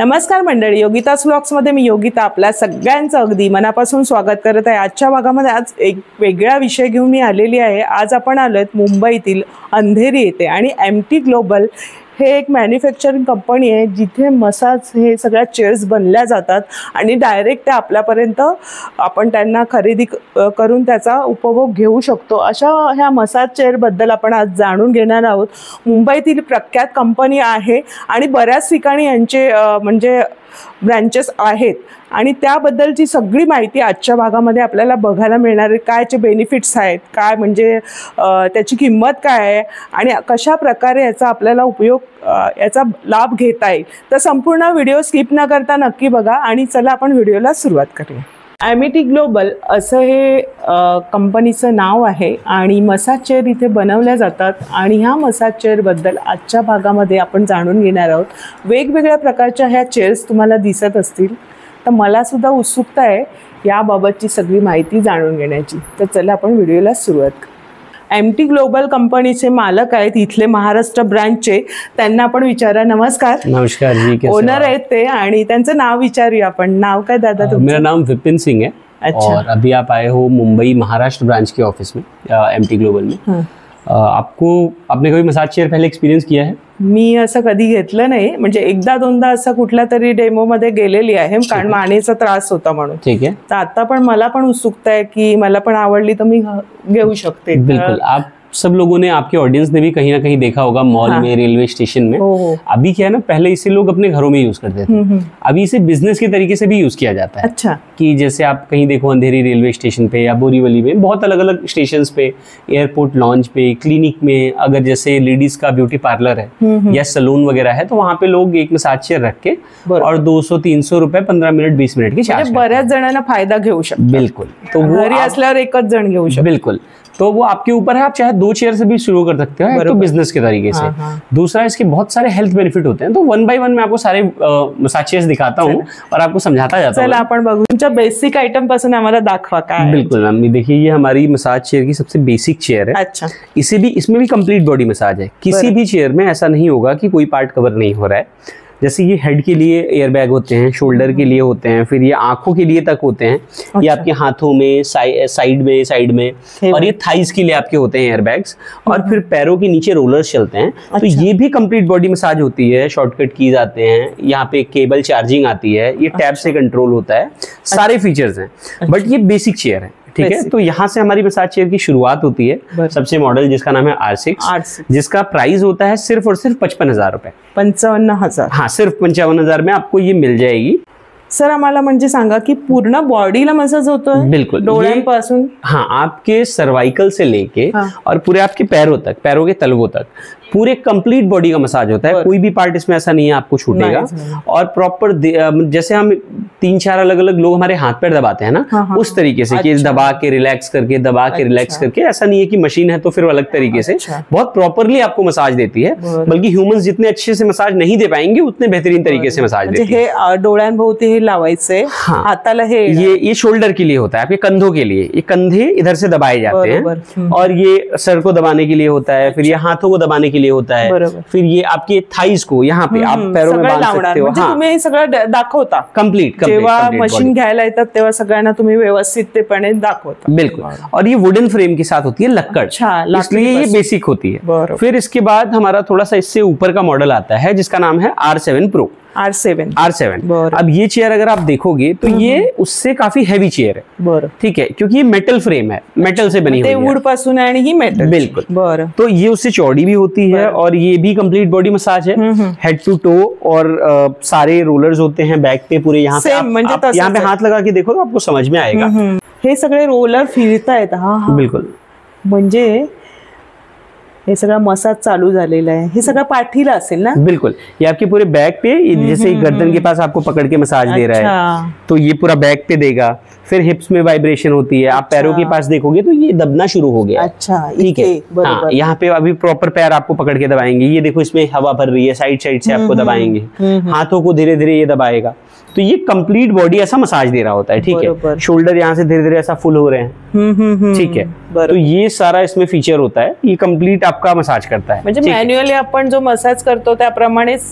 नमस्कार मंडळी, योगिताज व्लॉग्समध्ये मी योगिता आपल्या सगळ्यांचं अगदी मनापासून स्वागत करत आहे। आजच्या भागामध्ये आज एक वेगळा विषय घेऊन मी आलेली आहे। आज आपण आलोत मुंबईतील अंधेरी येथे आणि एमटी ग्लोबल हे एक मॅन्युफॅक्चरिंग कंपनी आहे जिथे मसाज हे सगळ्या चेअर्स बनल्या जातात आणि डायरेक्ट ते आपल्यापर्यंत आपण त्यांना खरेदी करून त्याचा उपभोग घेऊ शकतो। अशा ह्या मसाज चेअरबद्दल आपण आज जाणून घेणार आहोत। मुंबईतील प्रख्यात कंपनी आहे आणि बऱ्याच ठिकाणी यांचे म्हणजे ब्रांचेस आहेत आणि त्याबद्दलची सगळी माहिती आजच्या भागामध्ये आपल्याला बघायला मिळणार आहे। कायचे बेनिफिट्स आहेत, काय म्हणजे त्याची किंमत काय आहे आणि कशा प्रकारे याचा आपल्याला उपयोग याचा लाभ घेता येईल। तर संपूर्ण व्हिडिओ स्किप न करता नक्की बघा आणि चला आपण व्हिडिओला सुरुवात करूया। एमटी ग्लोबल असं हे कंपनीचं नाव आहे आणि मसाज चेअर इथे बनवल्या जातात आणि ह्या मसाज चेअरबद्दल आजच्या भागामध्ये आपण जाणून घेणार आहोत। वेगवेगळ्या प्रकारच्या ह्या चेअर्स तुम्हाला दिसत असतील, तर मला सुद्धा उत्सुकता आहे याबाबतची सगळी माहिती जाणून घेण्याची। तर चला आपण व्हिडिओला सुरुवात करू। एमटी ग्लोबल कंपनीचे मालक आहेत इथले महाराष्ट्र ब्रांचचे, त्यांना आपण विचारा। नमस्कार। नमस्कार जी, ओनर आहेत ते आणि त्यांचं नाव विचारूया आपण। नाव काय दादा तुमचं? मेरा नाम विपिन सिंह है। अच्छा। और अभी आप आए हो मुंबई महाराष्ट्र ब्रांच के ऑफिस में एमटी ग्लोबल में। आपने कभी मसाज चेयर पहले एक्सपीरियंस किया है? मी असं कधी घेतलं नाही, म्हणजे एकदा दोनदा असं कुठल्या तरी डेमो मध्ये गेलेली आहे कारण मानेचा त्रास होता म्हणून। ठीक है। तर आता पण मला पण उत्सुकता आहे की मला पण आवडली तर मी घेऊ शकते। बिल्कुल। आप सब लोगों ने, आपके ऑडियंस ने भी कहीं ना कहीं देखा होगा मॉल में, रेलवे स्टेशन में। अभी क्या है ना, पहले इसे लोग अपने घरों में यूज करते थे, अभी इसे बिजनेस के तरीके से भी यूज किया जाता है। अच्छा। कि जैसे आप कहीं देखो अंधेरी रेलवे स्टेशन पे या बोरीवली में, बहुत अलग अलग स्टेशन पे, एयरपोर्ट लॉन्च पे, क्लिनिक में, अगर जैसे लेडीज का ब्यूटी पार्लर है या सलून वगैरह है तो वहाँ पे लोग एक मसाज चेयर रख के और 200-300 रुपए 15 मिनट 20 मिनट की चार्ज, बऱ्याच जणांना फायदा घेऊ शकतो। बिल्कुल। तो घरी असल्यावर एकच जण घेऊ शकतो। बिल्कुल। तो वो आपके ऊपर है, आप चाहे 2 चेयर से भी शुरू कर सकते हो तो बिजनेस के तरीके से। दूसरा, इसके बहुत सारे हेल्थ बेनिफिट होते हैं, तो 1 बाय 1 मैं आपको सारे मसाज चेयर्स दिखाता हूँ और आपको समझाता जाता हूँ। चला आपण बघू। तुमच्या बेसिक आइटम पासून आम्हाला दाखवा काय। बिल्कुल मैम, देखिए ये हमारी मसाज चेयर की सबसे बेसिक चेयर है। अच्छा। इसमें भी कंप्लीट बॉडी मसाज है। किसी भी चेयर में ऐसा नहीं होगा कि कोई पार्ट कवर नहीं हो रहा है। जैसे ये हेड के लिए एयर बैग होते हैं, शोल्डर के लिए होते हैं, फिर ये आंखों के लिए तक होते हैं। अच्छा। ये आपके हाथों में, साइड में और ये थाइस के लिए आपके होते हैं एयर बैग्स। और फिर पैरों के नीचे रोलर्स चलते हैं। अच्छा। तो ये भी कंप्लीट बॉडी मसाज होती है। शॉर्टकट कीज आते हैं, यहाँ पे केबल चार्जिंग आती है, ये टैब से कंट्रोल होता है। सारे फीचर्स हैं। बट ये बेसिक चेयर है, ठीक है। तो यहाँ से हमारी मसाज चेयर की शुरुआत होती है। सबसे मॉडल जिसका नाम है R6, जिसका प्राइस होता है सिर्फ और सिर्फ 55,000 रुपए। 55,000? हाँ, सिर्फ 55,000 में आपको ये मिल जाएगी। सर आम्हाला म्हणजे सांगा की पूर्ण बॉडीला मसाज होतोय? बिल्कुल। डोळ्यांपासून? हाँ, आपके सर्वाइकल से लेके और पूरे आपके पैरों तक, पैरों के तलवों तक पूरे कंप्लीट बॉडी का मसाज होता है। कोई भी पार्ट इसमें ऐसा नहीं है आपको छूटेगा। और प्रॉपर जैसे हम 3-4 अलग अलग लोग हमारे हाथ पैर दबाते हैं ना, उस तरीके से कि दबा के रिलैक्स करके, दबा के रिलैक्स करके, ऐसा नहीं है कि मशीन है तो फिर अलग तरीके से। बहुत प्रॉपरली आपको मसाज देती है, बल्कि ह्यूमंस जितने अच्छे से मसाज नहीं दे पाएंगे उतने बेहतरीन तरीके से मसाज देती है। हे डोळ्यांभोवती हे लावायचे, हाताला हे, ये शोल्डर के लिए होता है, आपके कंधों के लिए। ये कंधे इधर से दबाए जाते हैं और ये सर को दबाने के लिए होता है, फिर ये हाथों को दबाने के लिए होता है, फिर ये आपके थाइस को यहाँ पे आप पैरों में बांध सकते हो। म्हणजे तुम्ही हे सगळं दाखवता कंप्लीट। जेव्हा मशीन घ्यायला येतात तेव्हा सगळ्यांना तुम्ही व्यवस्थितपणे दाखवता। बिल्कुल। और ये वुडन फ्रेम के साथ होती है, लक्कड़, इसलिए ये बेसिक होती है। फिर इसके बाद हमारा थोड़ा सा इससे ऊपर का मॉडल आता है जिसका नाम है R7 Pro। R7। अब ये चेयर अगर आप देखोगे तो ये उससे काफी हैवी चेयर है, ठीक है, क्योंकि ये मेटल फ्रेम है, मेटल से बनी हुई है, वुड पासून आणि ही मेटल। बिल्कुल। तो ये उससे चौड़ी भी होती है और ये भी कंप्लीट बॉडी मसाज है, हेड टू टो। और सारे रोलर्स होते हैं बैक पे पूरे। यहाँ पे यहाँ पे हाथ लगा के देखो तो आपको समझ में आएगा। हे सगळे रोलर फिरतायत। हाँ, बिल्कुल। म्हणजे हे सगळा मसाज चालू झालेला है। हे सगळं पाठीला असेल ना? बिल्कुल। ये आपके पूरे बैक पे, जैसे गर्दन के पास आपको पकड़ के मसाज दे रहा है तो ये पूरा बैक पे देगा। फिर हिप्स में वाइब्रेशन होती है। आप पैरों के पास देखोगे तो ये दबना शुरू हो गया। अच्छा, ठीक है। हाँ, यहाँ पे अभी प्रॉपर पैर आपको पकड़ के दबाएंगे। ये देखो इसमें हवा भर रही है, साइड से आपको दबाएंगे। हाथों को धीरे धीरे ये दबाएगा। तो ये कंप्लीट बॉडी ऐसा मसाज दे रहा होता है, ठीक है। शोल्डर यहाँ से धीरे धीरे ऐसा फुल हो रहे हैं, ठीक है। तो ये सारा इसमें फीचर होता है, ये कंप्लीट आपका मसाज करता है। म्हणजे मॅन्युअली आपण जो मसाज करतो त्याप्रमाणेच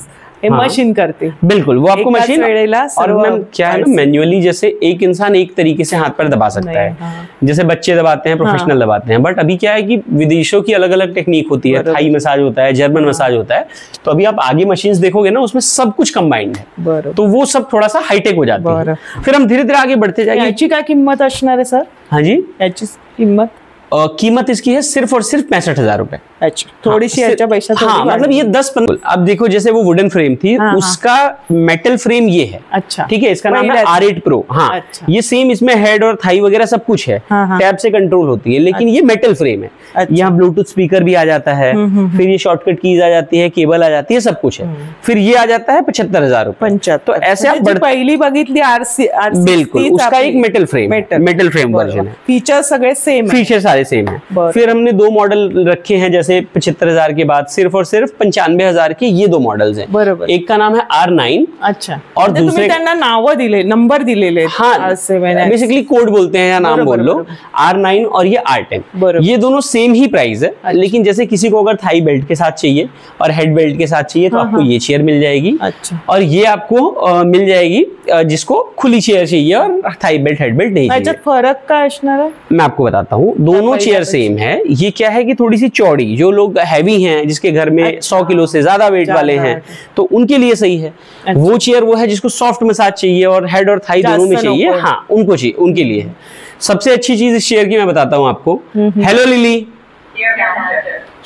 हे मशीन करते, बिल्कुल वो आपको एकाच मशीन। वेळेला और सर्व मैम क्या है ना, मैन्युअली जैसे एक इंसान एक तरीके से हाथ पर दबा सकता है, जैसे बच्चे दबाते हैं, प्रोफेशनल दबाते हैं, बट अभी क्या है कि विदेशों की अलग अलग टेक्निक होती है, थाई मसाज होता है, जर्मन मसाज होता है, तो अभी आप आगे मशीन्स देखोगे ना उसमें सब कुछ कंबाइंड है, तो वो सब थोड़ा सा हाईटेक हो जाता है। फिर हम धीरे धीरे आगे बढ़ते जाएंगे। याची काय किंमत असणार आहे सर? हाँ जी, याची किंमत कीमत इसकी है सिर्फ और सिर्फ 65,000 रुपए। अच्छा, थोडीशी याच्या पैसा हाँ, मतलब ये 10-15। अब देखो जैसे वो वुडन फ्रेम थी, उसका मेटल फ्रेम ये है। अच्छा, ठीक है, इसका नाम है R8 Pro। हाँ, अच्छा। ये सेम इसमें हेड और थाई वगैरह सब कुछ है, टैब से कंट्रोल होती है, लेकिन ये मेटल फ्रेम है। अच्छा। यहाँ ब्लूटूथ स्पीकर भी आ जाता है, फिर ये शॉर्टकट कीज आ जाती है, केबल आ जाती है, सब कुछ है। फिर ये आ जाता है 75,000 रुपए। तो ऐसे आप पहिली बघितली RC बिल्कुल, उसका एक मेटल फ्रेम वर्जन है। फीचर सगळे सेम, फीचर सारे सेम है। फिर हमने 2 मॉडल रखे हैं, जैसे 75,000 के बाद सिर्फ और सिर्फ 95,000 के ये 2 मॉडल्स हैं। बरोबर। एक का नाम है R9। अच्छा, और दूसरे त्यांना नाव दिले, नंबर दिलेले। हाँ, बेसिकली कोड बोलते हैं या नाम बोल लो। R9 और ये R10, ये दोनों सेम ही प्राइस है। अच्छा। लेकिन जैसे किसी को अगर थाई बेल्ट के साथ चाहिए और हेड बेल्ट के साथ चाहिए तो आपको ये चेयर मिल जाएगी। अच्छा। और ये आपको मिल जाएगी जिसको खुली चेयर चाहिए और थाई बेल्ट हेड बेल्ट नहीं चाहिए। फर्क क्या असणार है? मैं आपको बताता हूँ, दोनों चेयर सेम है। ये क्या है कि थोड़ी सी चौड़ी, जो लोग हैवी हैं, जिसके घर में 100 किलो से ज्यादा वेट वाले हैं, तो उनके लिए सही है। वो चेयर वो है जिसको सॉफ्ट मसाज चाहिए और हेड और थाई दोनों में चाहिए, हाँ उनको चाहिए, उनके लिए है। सबसे अच्छी चीज इस चेयर की मैं बताता हूँ आपको। हेलो लिली,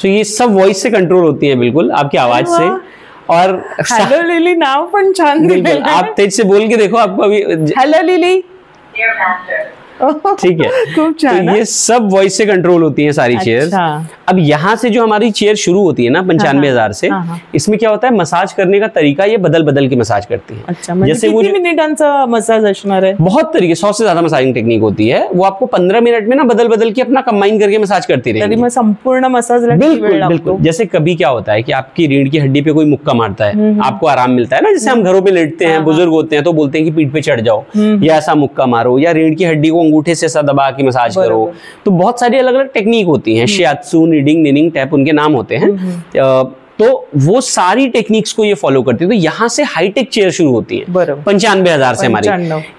तो ये सब वॉइस से कंट्रोल होती है, बिल्कुल आपकी आवाज से। और हेलो लिली नाव पण छान दिलेलं आहे। आप तेज से बोल के देखो, आपको अभी हेलो लिली, ठीक है, खूब छान। तो ये सब वॉइस से कंट्रोल होती हैं सारी चेयर्स। अब यहाँ से जो हमारी चेयर शुरू होती है ना 95,000 से, इसमें क्या होता है, मसाज करने का तरीका ये बदल बदल के मसाज करती है। अच्छा, जैसे वो मिनिटांचा मसाज असणार है? बहुत तरीके, 100 से ज्यादा मसाजिंग टेक्निक होती है। वो आपको 15 मिनट में ना बदल बदल के अपना कंबाइन करके मसाज करती रहेगी। संपूर्ण मसाज, बिल्कुल। जैसे कभी क्या होता है कि आपकी रीढ़ की हड्डी पे कोई मुक्का मारता है, आपको आराम मिलता है ना, जैसे हम घरों पे लेटते हैं, बुजुर्ग होते हैं तो बोलते हैं कि पीठ पे चढ़ जाओ या ऐसा मुक्का मारो, या रीढ़ की हड्डी को अंगूठे से ऐसा दबा के मसाज करो। तो बहुत सारी अलग अलग टेक्निक होती हैं, शियात्सु, नीडिंग, निनिंग, टैप उनके नाम होते हैं। तो वो सारी टेक्निक्स को ये फॉलो करती है। तो यहाँ से हाईटेक चेयर शुरू होती है 95,000 से। हमारी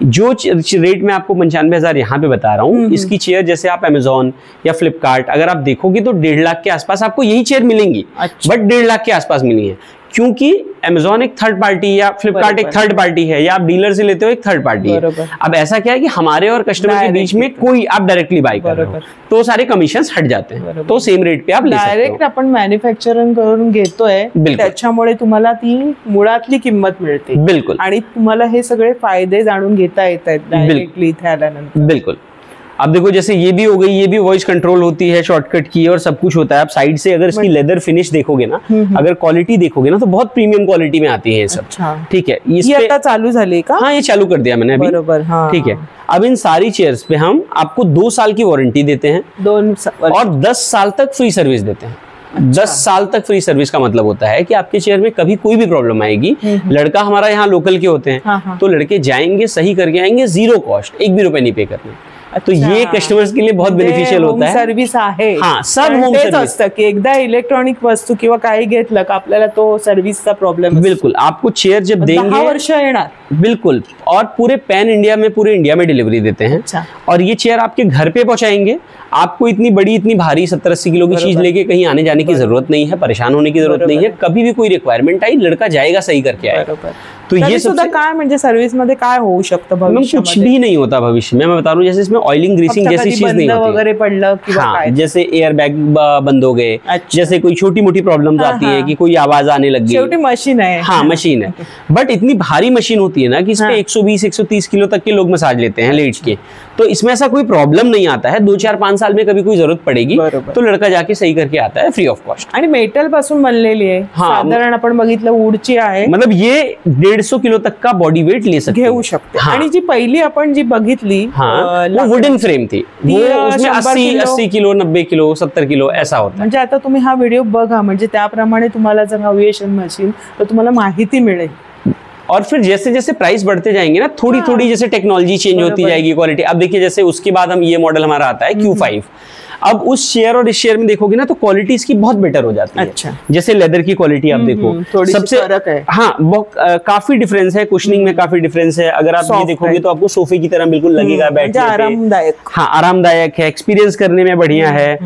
जो रेट मैं आपको 95,000 यहाँ पे बता रहा हूँ, इसकी चेयर जैसे आप अमेजोन या फ्लिपकार्ट अगर आप देखोगे तो 1.5 लाख के आसपास आपको यही चेयर मिलेंगी। बट 1.5 लाख के आसपास मिली है, क्योंकि अमेजोन एक थर्ड पार्टी या फ्लिपकार्ट एक थर्ड पार्टी है, या आप डीलर से लेते हो एक थर्ड पार्टी है। अब ऐसा क्या है कि हमारे और कस्टमर के बीच में कोई आप डायरेक्टली बाय कर रहे हो तो सारे कमिशन्स हट जाते हैं, तो सेम रेट पे आप ले सकते हो। डायरेक्ट आपण मॅन्युफॅक्चरिंग करून घेतोय, त्याच्यामुळे तुम्हाला ती मुळातली किंमत मिळते। बिल्कुल, आणि तुम्हाला हे सगळे फायदे जाणून घेता येतात डायरेक्टली इथे आल्यानंतर। बिल्कुल। अब देखो जैसे ये भी हो गई, ये भी वॉइस कंट्रोल होती है, शॉर्टकट की और सब कुछ होता है। आप साइड से अगर इसकी लेदर फिनिश देखोगे ना, अगर क्वालिटी देखोगे ना, तो बहुत प्रीमियम क्वालिटी में आती है ये सब। ठीक है, ये आता चालू झाली का? हाँ, ये चालू कर दिया मैंने अभी। बरोबर, हाँ। ठीक है, अब इन सारी चेयर्स पे हम आपको 2 साल की वारंटी देते हैं और 10 साल तक फ्री सर्विस देते हैं। 10 साल तक फ्री सर्विस का मतलब होता है कि आपके चेयर में कभी कोई भी प्रॉब्लम आएगी, लड़का हमारा यहाँ लोकल के होते हैं, तो लड़के जाएंगे, सही करके आएंगे, 0 कॉस्ट, 1 भी रुपए नहीं पे करने। तो ये कस्टमर्स के लिए बहुत बेनिफिशियल होता है। सर्विस आहे, हाँ, सब होम सर्विस असतं की एकदा इलेक्ट्रॉनिक वस्तू किंवा काही घेतलं का आपल्याला तो सर्विसचा प्रॉब्लेम। बिल्कुल, आपको चेयर जब देंगे 10 वर्ष येणार। बिल्कुल, और पूरे पैन इंडिया में, पूरे इंडिया में डिलीवरी देते हैं। और ये चेयर आपके घर पे पहुंचाएंगे। आपको इतनी बड़ी, इतनी भारी 70-80 किलो की चीज लेके कहीं आने जाने की जरूरत नहीं है, परेशान होने की जरूरत नहीं है। कभी भी कोई रिक्वायरमेंट आई, लड़का जाएगा, सही करके आएगा। तो ये सबसे काय म्हणजे सर्विस मध्ये काय होऊ शकतं भविष्य? कुछ भी नहीं होता भविष्य में, मैं बता रहा हूँ। जैसे इसमें ऑयलिंग, ग्रीसिंग जैसी चीज नहीं होती वगैरह पडलं किंवा काय, जैसे एयर बैग बंद हो गए, जैसे कोई छोटी मोटी प्रॉब्लम आती है कि कोई आवाज आने लग गई, छोटी मशीन है। हाँ, मशीन है, बट इतनी भारी मशीन होती है ना कि इसमें 120-130 किलो तक के लोग मसाज लेते हैं लेट के। तो इसमें ऐसा कोई प्रॉब्लम नहीं आता है। 2-4-5 साल में कभी कोई जरूरत पड़ेगी तो लड़का जाके सही करके आता है फ्री ऑफ कॉस्ट। आणि मेटल पासून बनलेली आहे, साधारण आपण बघितलं वूडची आहे, मतलब ये 150 किलो तक का बॉडी वेट ले सकते, घेऊ शकते। आणि जी पहिली आपण जी बघितली, वो वुडन फ्रेम थी, वो उसमें 80 किलो, 90 किलो, 70 किलो ऐसा होता है। म्हणजे आता तुम्ही हा व्हिडिओ बघा, म्हणजे त्याप्रमाणे तुम्हाला जर हवी असेल मशीन तर तुम्हाला माहिती मिळेल। और फिर जैसे जैसे प्राइस बढ़ते जाएंगे ना, थोड़ी थोड़ी जैसे टेक्नोलॉजी चेंज होती जाएगी, क्वालिटी। अब देखिए जैसे उसके बाद हम ये मॉडल हमारा आता है Q5। अब उस चेयर और इस चेयर में देखोगे ना तो क्वालिटी इसकी बहुत बेटर हो जाती है। अच्छा। जैसे लेदर की क्वालिटी आप देखो, सबसे फर्क है। हाँ, काफी डिफरेंस है, कुशनिंग में काफी डिफरेंस है। अगर आप ये देखोगे तो आपको सोफे की तरह बिल्कुल लगेगा बैठने पे, आरामदायक। हाँ, आरामदायक है, एक्सपीरियंस करने में बढ़िया है,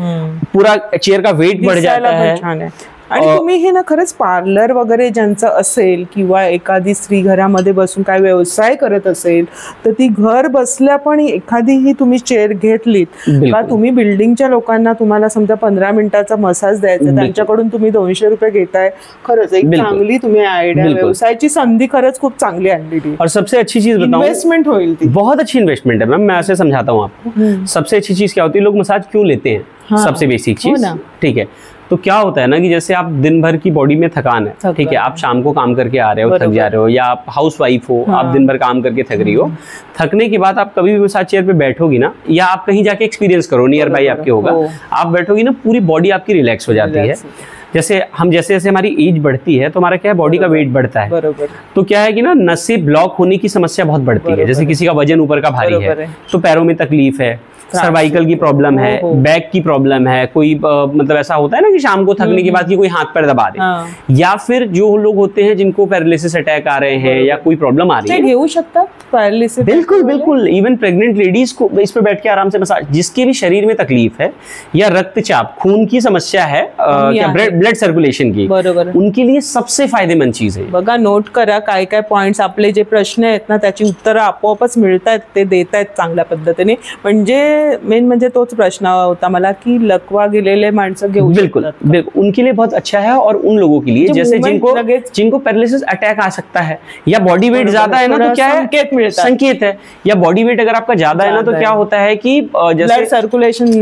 पूरा चेयर का वेट बढ़ जाता है। आणि तुम्ही हे ना खरंच पार्लर वगैरे ज्यांचं असेल किंवा एखादी स्त्री घरामध्ये बसून काय व्यवसाय करत असेल तर ती घर बसल्या पण एखादी ही तुम्ही चेअर घेतलीत का तुम्ही बिल्डिंगच्या लोकांना तुम्हाला समजा 15 मिनिटाचा मसाज द्यायचा त्यांच्याकडून तुम्ही 200 रुपये घेताय, खरंच एक चांगली तुम्ही आयडिया, व्यवसायाची संधी खरंच खूप चांगली आणलेली। और सबसे अच्छी चीज बताऊं, इन्वेस्टमेंट होईल ती, बहुत अच्छी इन्वेस्टमेंट है मैम। मैं ऐसे समझाता हूँ आपको, सबसे अच्छी चीज क्या होती है, लोग मसाज क्यों लेते हैं, सबसे बेसिक चीज, ठीक है। तो क्या होता है ना कि जैसे आप दिन भर की बॉडी में थकान है, ठीक है, आप शाम को काम करके आ रहे हो, थक जा रहे हो, या आप हाउस वाइफ हो, आप दिन भर काम करके थक रही हो, थकने के बाद आप कभी भी मसाज चेयर पे बैठोगी ना, या आप कहीं जाके एक्सपीरियंस करो, नियर बाई आपके होगा, आप बैठोगी ना, पूरी बॉडी आपकी रिलैक्स हो जाती है। जैसे जैसे हमारी एज बढ़ती है तो हमारा क्या है, बॉडी का वेट बढ़ता है, तो क्या है कि ना नसें ब्लॉक होने की समस्या बहुत बढ़ती है। जैसे किसी का वजन ऊपर का भारी है तो पैरों में तकलीफ है, सर्वाइकल की प्रॉब्लम है, बैक की प्रॉब्लम है, कोई मतलब ऐसा होता है ना कि शाम को थकने के बाद कि कोई हाथ पैर दबा दे, या फिर जो लोग होते हैं जिनको पैरालिसिस अटैक आ रहे हैं या कोई प्रॉब्लम आ रही है, घेऊ शकतात पैरालिसिस। बिल्कुल बिल्कुल, इवन प्रेग्नेंट लेडीज को इस पे बैठ के आराम से मसाज, जिसके भी शरीर में तकलीफ है या रक्तचाप, खून की समस्या है, ब्लड सर्कुलेशन की, उनके लिए सबसे फायदेमंद चीज है। बघा, नोट करा काय काय पॉइंट्स, आपले जे प्रश्न आहेत ना त्याची उत्तरं आपोआपच मिळतात, ते देत आहेत चांगल्या पद्धतीने। म्हणजे मेन म्हणजे तोच प्रश्न होता मला की लकवा गेलेले माणसं घेऊ बिल्कुल बिल्कुल, उनके लिए बहुत अच्छा है। और उन लोगों के लिए जैसे जिनको पैरालिसिस अटैक आ सकता है, या बॉडी वेट ज्यादा है ना तो क्या है, संकेत है, या बॉडी वेट अगर आपका ज्यादा है ना तो क्या होता है कि जैसे सर्कुलेशन,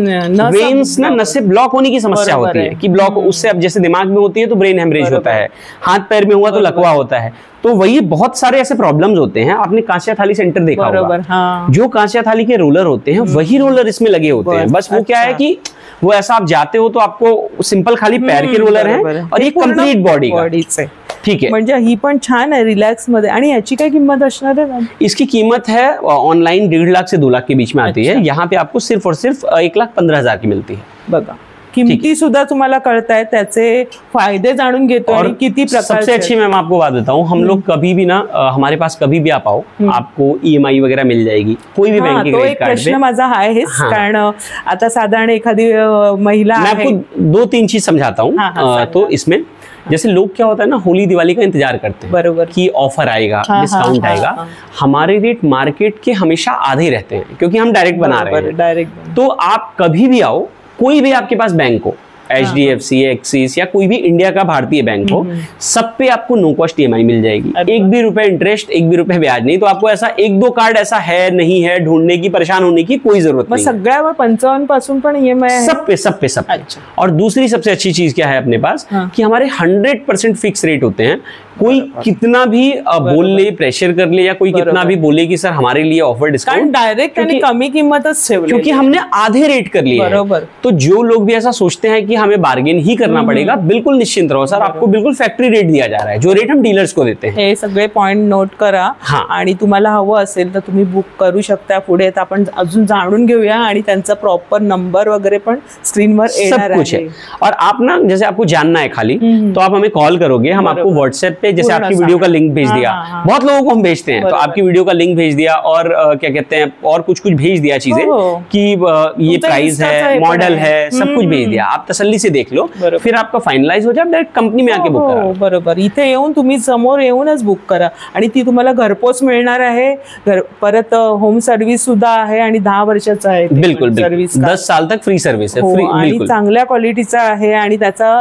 वेन्स ना, नसें ब्लॉक होने की समस्या होती है कि ब्लॉक, उससे अब जैसे दिमाग में होती है तो ब्रेन हेमरेज होता है, हाथ पैर में हुआ तो लकवा होता है। तो वही बहुत सारे ऐसे प्रॉब्लम्स होते हैं। आपने कांस्या थाली सेंटर देखा होगा, हाँ। जो कांस्या थाली के रोलर होते हैं वही रोलर इसमें लगे होते हैं, बस वो क्या है कि वो ऐसा आप जाते हो तो आपको सिंपल खाली पैर के रोलर हैं और ये कंप्लीट बॉडी से, ठीक है। म्हणजे ही पण छान आहे रिलॅक्स मध्ये। आणि याची काय किंमत असणार आहे? इसकी कीमत है ऑनलाइन 1.5 लाख से 2 लाख के बीच में आती है, यहाँ पे आपको सिर्फ और सिर्फ 1,15,000 की मिलती है। बघा, किमती सुद्धा तुम्हाला कळताय, त्याचे फायदे जाणून घेतो आणि किती प्रकार। सबसे अच्छी मैं आपको बात बताऊं, हम लोग कभी भी ना, हमारे पास कभी भी आप आओ, आपको EMI वगैरह मिल जाएगी, कोई भी बैंक के क्रेडिट कार्ड पे। प्रश्न माझा आहे, कारण आता साधारण एखादी महिला, मैं आपको 2-3 चीज समझाता हूँ। तो इसमें जैसे लोग क्या होता है ना, होली दिवाली का इंतजार करते हैं, बरोबर, कि ऑफर आएगा, डिस्काउंट आएगा। हमारे रेट मार्केट के हमेशा आधे रहते हैं क्योंकि हम डायरेक्ट बना रहे हैं, डायरेक्ट। तो आप कभी भी आओ, कोई भी आपके पास बैंक हो, HDFC, एक्सिस या कोई भी इंडिया का भारतीय बैंक हो, सब पे आपको नो कॉस्ट EMI मिल जाएगी। 1 भी रुपए इंटरेस्ट, 1 भी रुपए ब्याज नहीं। तो आपको ऐसा 1-2 कार्ड ऐसा है नहीं है, ढूंढने की, परेशान होने की कोई जरूरत नहीं। सगळ्यावर 55 पासून पण EMI है, सब पे। अच्छा। और दूसरी सबसे अच्छी चीज क्या है अपने पास, कि हमारे 100% फिक्स रेट होते हैं। कोई कितना भी बोल ले, प्रेशर कर ले, या कोई कितना भी बोले कि सर हमारे लिए ऑफर डिस्काउंट, डायरेक्ट कमी कीमतच ठेवली, क्योंकि हमने आधे रेट कर लिए हैं। तो जो लोग भी ऐसा सोचते हैं कि हमें बार्गेन ही करना पड़ेगा, बिल्कुल निश्चिंत रहो सर, आपको बिल्कुल फॅक्टरी रेट दिया जा रहा है, जो रेट हम डीलर्स को देते हैं। हे सगळे पॉइंट नोट करा, आणि तुम्हाला हवं असेल तर तुम्ही बुक करू शकता। पुढे आपण अजून जाणून घेऊया आणि त्यांचा प्रॉपर नंबर वगैरे पण स्क्रीनवर येणार आहे। और आप ना, जैसे आपको जानना है खाली, तो आप हमें कॉल करोगे, हम आपको व्हाट्सएप पे, जैसे आपकी वीडियो का लिंक भेज दिया, बहुत लोगों को हम भेजते हैं, तो आपकी वीडियो का लिंक भेज दिया, और क्या कहते हैं, और कुछ भेज दिया चीजें कि ये प्राइस है, मॉडल है, सब कुछ भेज दिया। आप तसल्ली से देख लो, फिर आपका फाइनलाइज हो जाए, डायरेक्ट कंपनी में आके बुक करा। बरोबर, इथे येऊन तुम्ही समोर येऊनच बुक करा, आणि ती तुम्हाला घरपोच मिळणार आहे। परत होम सर्व्हिस सुद्धा आहे, आणि 10 वर्षाचा आहे। बिल्कुल, 10 साल तक फ्री सर्व्हिस है, फ्री, आणि चांगल्या क्वालिटीचा आहे, आणि त्याचा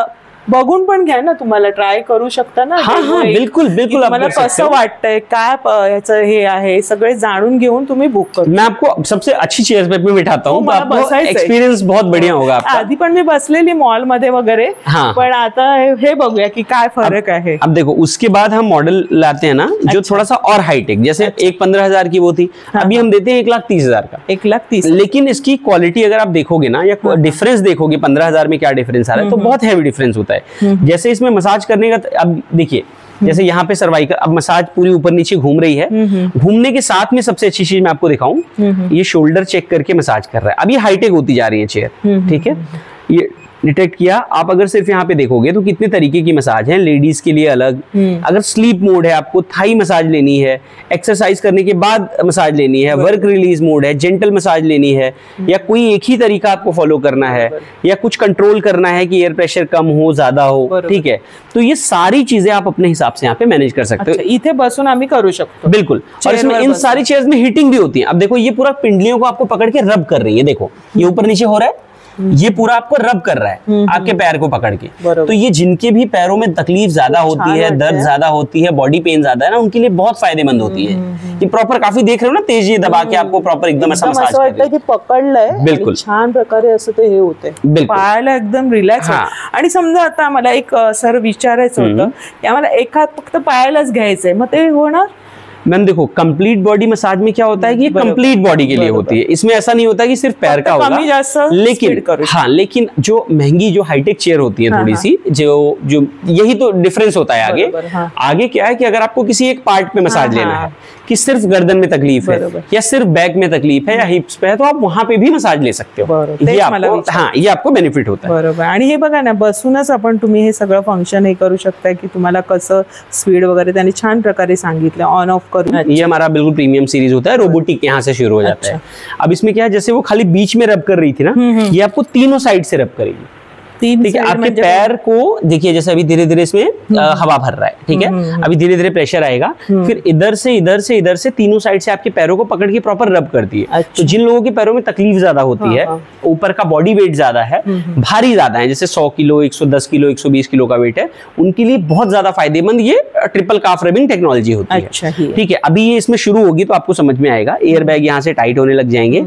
बघून पण घ्या ना, तुम्हाला ट्राय करू शकता ना। हाँ, बिल्कुल बिल्कुल, मला कसं वाटतंय, काय याचं हे आहे, सगळे जाणून घेऊन तुम्ही बुक करू। मैं आपको सबसे अच्छी चेयर पे बिठाता हूँ, आपको एक्सपीरियंस बहुत बढ़िया होगा आपका। आधी पण मी बसलेली मॉल मध्ये वगैरे, पण आता हे बघूया की काय फरक है। अब देखो, उसके बाद हम मॉडल लाते हैं ना, जो थोड़ा सा और हाईटेक, जैसे 1,15,000 की वो थी, अभी हम देते हैं 1,30,000 का। 1,30,000, लेकिन इसकी क्वालिटी अगर आप देखोगे ना, या डिफरेंस देखोगे 15,000 में क्या डिफरेंस आ रहा है, तो बहुत हैवी डिफरेंस होता है है। जैसे इसमें मसाज करने का, अब देखिए जैसे यहाँ पे सर्वाइकल, अब मसाज पूरी ऊपर नीचे घूम रही है, घूमने के साथ में सबसे अच्छी चीज मैं आपको दिखाऊं, ये शोल्डर चेक करके मसाज कर रहा है। अब ये हाईटेक होती जा रही है चेयर, ठीक है, ये डिटेक्ट किया। आप अगर सिर्फ यहाँ पे देखोगे तो कितने तरीके की मसाज है, लेडीज के लिए अलग, अगर स्लीप मोड है, आपको थाई मसाज लेनी है, एक्सरसाइज करने के बाद मसाज लेनी है, वर्क रिलीज मोड है, जेंटल मसाज लेनी है, या कोई एक ही तरीका आपको फॉलो करना है, या कुछ कंट्रोल करना है कि एयर प्रेशर कम हो ज्यादा हो, ठीक है, तो ये सारी चीजें आप अपने हिसाब से यहाँ पे मैनेज कर सकते हो। इथे बसून आम्ही करू शकतो, बिल्कुल। और इसमें इन सारी चेयर्स में हीटिंग भी होती है। अब देखो ये पूरा पिंडलियों को आपको पकड़ के रब कर रही है, देखो ये ऊपर नीचे हो रहा है, ये पूरा आपको रब कर रहा है आपके पैर को पकड़ के। तो ये जिनके भी पैरों में तकलीफ ज्यादा होती है, दर्द ज्यादा होती है, बॉडी पेन ज्यादा है ना, उनके लिए बहुत फायदेमंद होती है। ये प्रॉपर काफी देख रहे हो ना, तेज ये दबा के आपको प्रॉपर एकदम ऐसा मसाज कर रही है, की पकडलंय, बिल्कुल छान प्रकारे असं ते हे होते, पायाला एकदम रिलॅक्स। आणि समजा आता आम्हाला एक सर विचारायचं होतं की आम्हाला एक हात फक्त पायालाच घ्यायचंय, मग ते होणार? मैम देखो, कंप्लीट बॉडी मसाज में क्या होता है कि ये कंप्लीट बॉडी के लिए होती है, इसमें ऐसा नहीं होता कि सिर्फ पैर का होगा, लेकिन जो महंगी जो हाईटेक चेयर होती है थोड़ी सी, जो यही तो डिफरेंस होता है आगे। आगे क्या है कि अगर आपको किसी एक पार्ट पे मसाज लेना है, कि सिर्फ गर्दन में तकलीफ है या सिर्फ बैक में तकलीफ है या हिप्स पे है, तो आप वहां पे भी मसाज ले सकते हो। ये आपको, हाँ, ये आपको बेनिफिट होता है। बरोबर। आणि हे बघा ना, बसूनच आपण तुम्ही हे सगळं फंक्शन हे करू शकता की तुम्हाला कसं स्पीड वगैरे त्यांनी छान प्रकारे सांगितलं ऑन ऑफ करून। ये हमारा बिल्कुल प्रीमियम सीरीज होता है, रोबोटिक यहाँ से शुरू हो जाता है। अब इसमें क्या है, जैसे वो खाली बीच में रब कर रही थी ना, ये आपको तीनों साइड से रब करेगी। ठीक है, आपके पैर को देखिए, जैसे अभी धीरे धीरे इसमें हवा भर रहा है, ठीक है, अभी धीरे धीरे प्रेशर आएगा, फिर इधर से इधर से इधर से तीनों साइड से आपके पैरों को पकड़ के प्रॉपर रब करती है। तो जिन लोगों के पैरों में तकलीफ ज्यादा होती है, ऊपर का बॉडी वेट ज्यादा है, भारी ज्यादा है, जैसे 100 किलो 110 किलो 120 किलो का वेट है, उनके लिए बहुत ज्यादा फायदेमंद ये ट्रिपल काफ रबिंग टेक्नोलॉजी होती है। ठीक है, अभी ये इसमें शुरू होगी तो आपको समझ में आएगा, एयर बैग यहाँ से टाइट होने लग जाएंगे।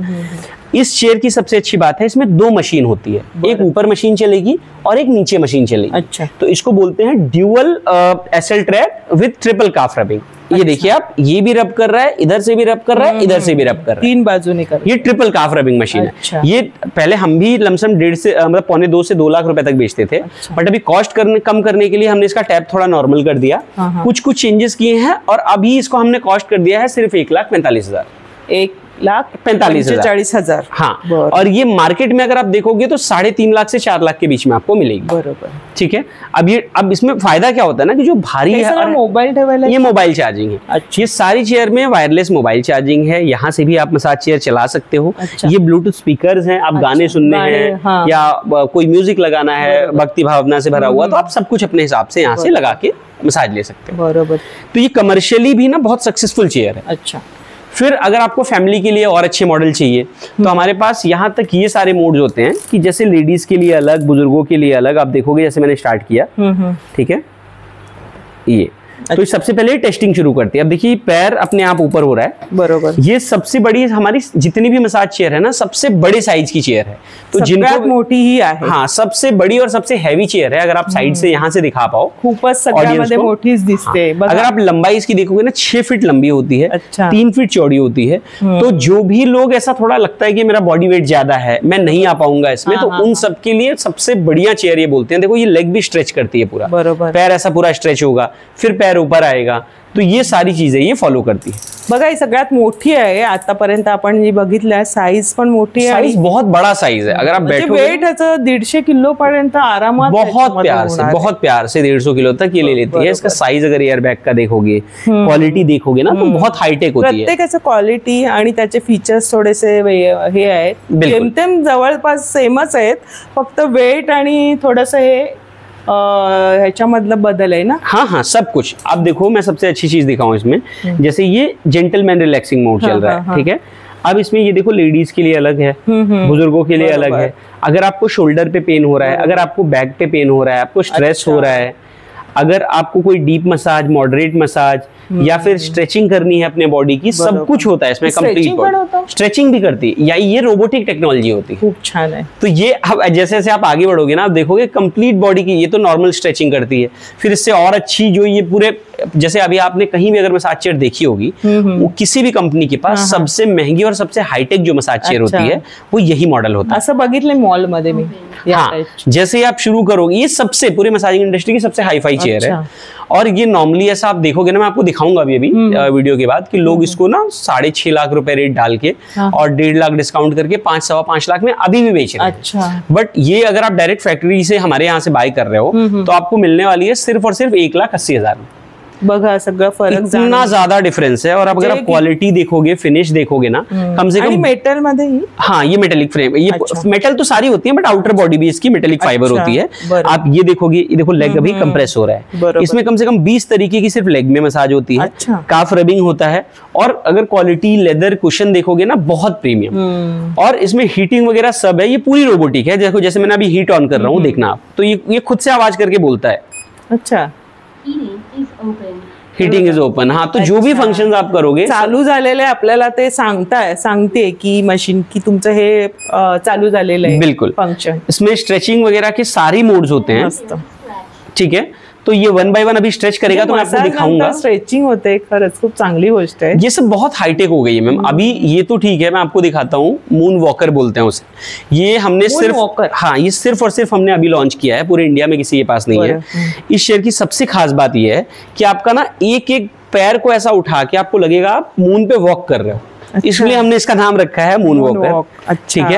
इस चेयर की सबसे अच्छी बात है, इसमें दो मशीन होती है, एक ऊपर मशीन चलेगी और एक नीचे मशीन चलेगी। अच्छा। तो इसको बोलते हैं dual SL trap with triple calf rubbing. ये देखिए आप, ये भी रब कर रहा है, इधर से भी रब कर रहा है, इधर से भी रब कर रहा है, तीन बाजू ने कर। ये ट्रिपल काफ रबिंग मशीन है। ये पहले हम भी लमसम 1.5 से मतलब 1.25 से 2 लाख रुपए तक बेचते थे, बट अभी कॉस्ट कम करने के लिए हमने इसका टैप थोड़ा नॉर्मल कर दिया, कुछ चेंजेस किए हैं, और अभी इसको हमने कॉस्ट कर दिया है सिर्फ 1,45,000। 1,45,000। हाँ, और ये मार्केट में अगर आप देखोगे तो 3.5 लाख से 4 लाख के बीच में आपको मिलेगी। बरोबर। ठीक है, अब इसमें फायदा क्या होता है ना, कि जो भारी है, मोबाइल ठेवायला, ये मोबाइल चार्जिंग है। अच्छा। ये सारी चेयर में वायरलेस मोबाइल चार्जिंग है, यहाँ से भी आप मसाज चेयर चला सकते हो। अच्छा। ये ब्लूटूथ स्पीकर्स हैं, आप गाने सुनने हैं या कोई म्यूजिक लगाना है, भक्ति भावना से भरा हुआ, तो आप सब कुछ अपने हिसाब से यहाँ से लगा के मसाज ले सकते हो। बरोबर। तो ये कमर्शियली भी ना बहुत सक्सेसफुल चेयर है। अच्छा। फिर अगर आपको फैमिली के लिए और अच्छे मॉडल चाहिए, तो हमारे पास यहाँ तक ये सारे मोड्स होते हैं कि जैसे लेडीज के लिए अलग, बुजुर्गों के लिए अलग। आप देखोगे जैसे मैंने स्टार्ट किया, ठीक है, ये तो सबसे पहले टेस्टिंग शुरू करते हैं। अब देखिए पैर अपने आप ऊपर हो रहा है, बरोबर। ये सबसे बड़ी हमारी जितनी भी मसाज चेयर है ना, सबसे बड़े साइज की चेयर है, तो जिनको मोटी ही है। हाँ, सबसे बड़ी और सबसे हैवी चेयर है। अगर आप साइड से यहाँ से दिखा पाओ, खूपच सगळ्यामध्ये मोठीच दिसते। अगर आप लंबाई इसकी देखोगे ना, 6 फीट लंबी होती है। अच्छा। 3 फीट चौड़ी होती है। तो जो भी लोग ऐसा थोड़ा लगता है कि मेरा बॉडी वेट ज्यादा है, मैं नहीं आ पाऊंगा इसमें, तो उन सबके लिए सबसे बढ़िया चेयर ये बोलते हैं। देखो ये लेग भी स्ट्रेच करती है पूरा, बरोबर, पैर ऐसा पूरा स्ट्रेच होगा, फिर पैर ऊपर आएगा, तो ये सारी चीजें ये फॉलो करती है। बघा ही सगळ्यात मोठी आहे आतापर्यंत आपण जी बघितलं, साइज पण मोठी आहे, साइज बहुत बड़ा साइज है। अगर आप बैठोगे, वेट ह्याचं 150 किलो पर्यंत आरामात, बहुत प्यार से 150 किलो तक ये ले लेती है। इसका साइज अगर एयर बैग का देखोगे, क्वालिटी देखोगे ना, तो बहुत हाईटेक होती है। प्रत्येकाचं क्वालिटी आणि त्याचे फीचर्स थोडेसे हे आहेत, जेमतेम जवळपास सेमच आहेत, फक्त वेट आणि थोडंसं हे ह्याच्यामधलं बदल है ना। हाँ हाँ, सब कुछ। अब देखो मैं सबसे अच्छी चीज दिखाऊं इसमें, जैसे ये जेंटलमैन रिलैक्सिंग मोड चल रहा है, ठीक है। अब इसमें ये देखो, लेडीज के लिए अलग है, बुजुर्गों के लिए अलग है। अगर आपको शोल्डर पे पेन हो रहा है, अगर आपको बैक पे पेन हो रहा है, आपको स्ट्रेस हो रहा है, अगर आपको कोई डीप मसाज, मॉडरेट मसाज या फिर स्ट्रेचिंग करनी है अपने बॉडी की, सब कुछ होता है इसमें। कंप्लीट स्ट्रेचिंग भी करती है, या ये रोबोटिक टेक्नोलॉजी होती है। खूब छान है। तो ये अब जैसे जैसे आप आगे बढ़ोगे ना, आप देखोगे कंप्लीट बॉडी की, ये तो नॉर्मल स्ट्रेचिंग करती है, फिर इससे और अच्छी जो ये पूरे जैसे अभी आपने कहीं भी अगर मसाज चेयर देखी होगी, वो किसी भी कंपनी के पास सबसे महंगी और सबसे हाईटेक जो मसाज चेयर होती है वो यही मॉडल होता है। असं बघितलंय मॉल मध्ये मी। हाँ, जैसे ही आप शुरू करोगे, ये सबसे पूरे मसाजिंग इंडस्ट्री की सबसे हाई फाई चेयर है। और ये नॉर्मली ऐसा आप देखोगे ना, मैं आपको दिखाऊंगा अभी वीडियो के बाद, कि लोग इसको ना 6.5 लाख रुपए रेट डाल के और 1.5 लाख डिस्काउंट करके 5-5.25 लाख में अभी भी बेच रहे हैं। अच्छा। बट ये अगर आप डायरेक्ट फैक्ट्री से हमारे यहाँ से बाय कर रहे हो तो आपको मिलने वाली है सिर्फ और सिर्फ 1,80,000 में। बघा सगळं फरक, इतना ज्यादा डिफरेंस है। और अब अगर आप क्वालिटी देखोगे, फिनिश देखोगे ना, कम से कम मेटल मध्ये ही। हाँ, ये मेटेलिक फ्रेम, ये मेटल तो सारी होती है, बट आउटर बॉडी भी इसकी मेटेलिक फाइबर होती है। आप ये देखोगे, ये देखो लेग अभी कंप्रेस हो रहा है, इसमें कम से कम 20 तरीके की सिर्फ लेग में मसाज होती है। काफ रबिंग होता है। और अगर क्वालिटी लेदर कुशन देखोगे ना, बहुत प्रीमियम। और इसमें हीटिंग वगैरह सब है, ये पूरी रोबोटिक है। देखो जैसे मैंने अभी हीट ऑन कर रहा हूँ, देखना आप, तो ये खुद से आवाज करके बोलता है। अच्छा, हीटिंग इज ओपन। हाँ, तो जो भी फंक्शंस आप करोगे चालू झालेले आपल्याला ते सांगते की मशीन की तुमचं हे चालू झालेलं आहे। बिल्कुल फंक्शन। इसमें स्ट्रेचिंग वगैरह के सारी मोड्स होते हैं। ठीक है, तो ये 1 बाय 1 अभी स्ट्रेच करेगा तो मैं आपको दिखाऊंगा। स्ट्रेचिंग होते, खरंच खूप चांगली गोष्ट है। ये सब बहुत हाईटेक हो गई है मैम। अभी ये तो ठीक है, मैं आपको दिखाता हूँ, मून वॉकर बोलते हैं उसे। ये हमने सिर्फ, हाँ, ये सिर्फ और सिर्फ हमने अभी लॉन्च किया है, पूरे इंडिया में किसी के पास नहीं है। इस शेयर की सबसे खास बात ये है कि आपका ना एक एक पैर को ऐसा उठा के आपको लगेगा आप मून पे वॉक कर रहे हो। इसलिए हमने इसका नाम रखा है मून वॉकर। ठीक है,